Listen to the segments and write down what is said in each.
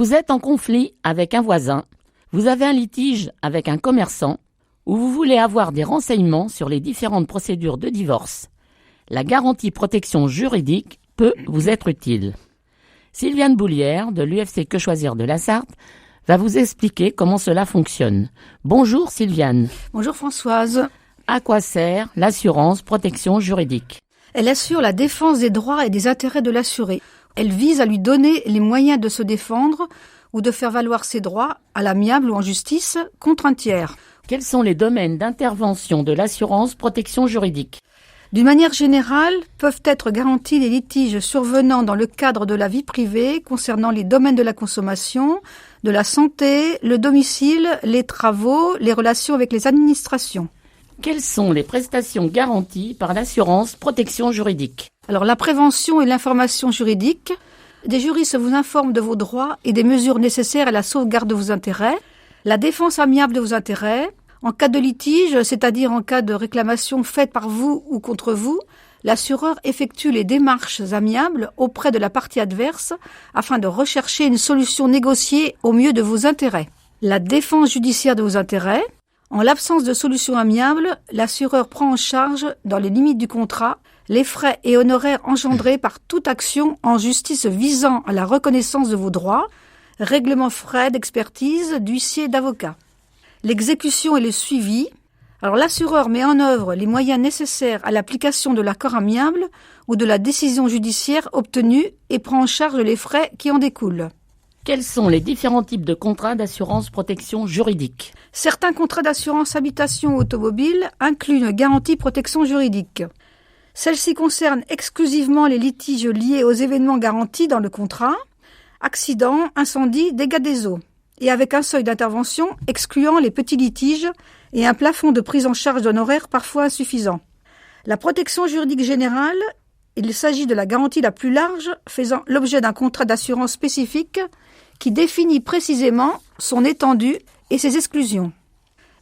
Vous êtes en conflit avec un voisin, vous avez un litige avec un commerçant ou vous voulez avoir des renseignements sur les différentes procédures de divorce. La garantie protection juridique peut vous être utile. Sylviane Boulière de l'UFC Que Choisir de la Sarthe va vous expliquer comment cela fonctionne. Bonjour Sylviane. Bonjour Françoise. À quoi sert l'assurance protection juridique ? Elle assure la défense des droits et des intérêts de l'assuré. Elle vise à lui donner les moyens de se défendre ou de faire valoir ses droits à l'amiable ou en justice contre un tiers. Quels sont les domaines d'intervention de l'assurance protection juridique ? D'une manière générale, peuvent être garantis les litiges survenant dans le cadre de la vie privée concernant les domaines de la consommation, de la santé, le domicile, les travaux, les relations avec les administrations. Quelles sont les prestations garanties par l'assurance protection juridique ? Alors, la prévention et l'information juridique. Des juristes vous informent de vos droits et des mesures nécessaires à la sauvegarde de vos intérêts. La défense amiable de vos intérêts. En cas de litige, c'est-à-dire en cas de réclamation faite par vous ou contre vous, l'assureur effectue les démarches amiables auprès de la partie adverse afin de rechercher une solution négociée au mieux de vos intérêts. La défense judiciaire de vos intérêts. En l'absence de solution amiable, l'assureur prend en charge, dans les limites du contrat, les frais et honoraires engendrés par toute action en justice visant à la reconnaissance de vos droits, règlement frais d'expertise, d'huissier, d'avocat. L'exécution et le suivi. Alors l'assureur met en œuvre les moyens nécessaires à l'application de l'accord amiable ou de la décision judiciaire obtenue et prend en charge les frais qui en découlent. Quels sont les différents types de contrats d'assurance protection juridique ? Certains contrats d'assurance habitation ou automobile incluent une garantie protection juridique. Celle-ci concerne exclusivement les litiges liés aux événements garantis dans le contrat, accidents, incendies, dégâts des eaux, et avec un seuil d'intervention excluant les petits litiges et un plafond de prise en charge d'honoraires parfois insuffisant. La protection juridique générale, il s'agit de la garantie la plus large faisant l'objet d'un contrat d'assurance spécifique qui définit précisément son étendue et ses exclusions.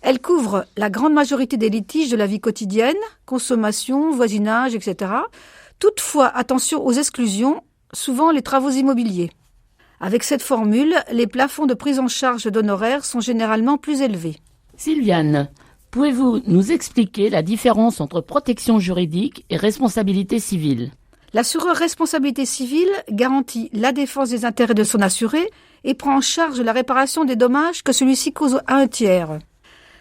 Elle couvre la grande majorité des litiges de la vie quotidienne, consommation, voisinage, etc. Toutefois, attention aux exclusions, souvent les travaux immobiliers. Avec cette formule, les plafonds de prise en charge d'honoraires sont généralement plus élevés. Sylviane, pouvez-vous nous expliquer la différence entre protection juridique et responsabilité civile ? L'assureur responsabilité civile garantit la défense des intérêts de son assuré et prend en charge la réparation des dommages que celui-ci cause à un tiers.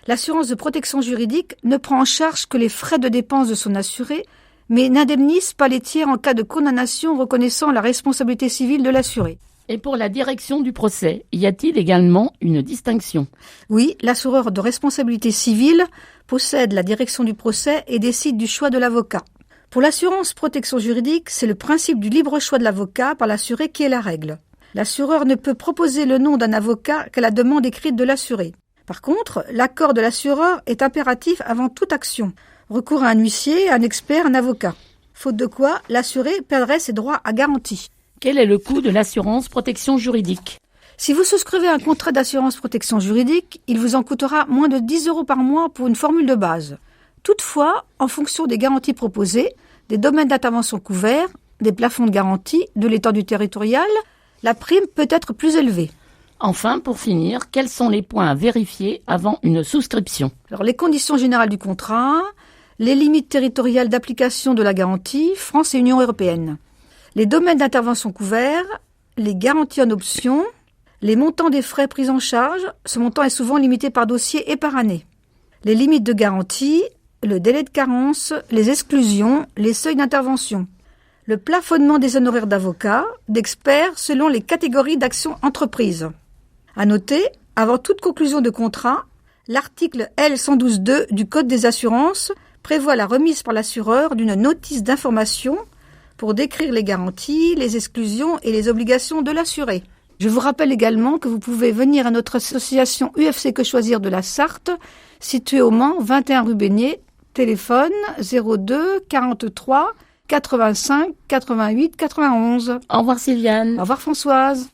L'assurance de protection juridique ne prend en charge que les frais de dépense de son assuré, mais n'indemnise pas les tiers en cas de condamnation reconnaissant la responsabilité civile de l'assuré. Et pour la direction du procès, y a-t-il également une distinction ? Oui, l'assureur de responsabilité civile possède la direction du procès et décide du choix de l'avocat. Pour l'assurance protection juridique, c'est le principe du libre choix de l'avocat par l'assuré qui est la règle. L'assureur ne peut proposer le nom d'un avocat qu'à la demande écrite de l'assuré. Par contre, l'accord de l'assureur est impératif avant toute action. Recours à un huissier, un expert, un avocat. Faute de quoi, l'assuré perdrait ses droits à garantie. Quel est le coût de l'assurance protection juridique ? Si vous souscrivez un contrat d'assurance protection juridique, il vous en coûtera moins de 10 € par mois pour une formule de base. Toutefois, en fonction des garanties proposées, des domaines d'intervention couverts, des plafonds de garantie, de l'étendue territoriale, la prime peut être plus élevée. Enfin, pour finir, quels sont les points à vérifier avant une souscription ? Alors, les conditions générales du contrat, les limites territoriales d'application de la garantie, France et Union européenne, les domaines d'intervention couverts, les garanties en option, les montants des frais pris en charge, ce montant est souvent limité par dossier et par année, les limites de garantie, le délai de carence, les exclusions, les seuils d'intervention, le plafonnement des honoraires d'avocats, d'experts selon les catégories d'actions entreprises. À noter, avant toute conclusion de contrat, l'article L112.2 du Code des assurances prévoit la remise par l'assureur d'une notice d'information pour décrire les garanties, les exclusions et les obligations de l'assuré. Je vous rappelle également que vous pouvez venir à notre association UFC Que Choisir de la Sarthe, située au Mans, 21 rue Beignet, téléphone 02 43 85 88 91. Au revoir Sylviane. Au revoir Françoise.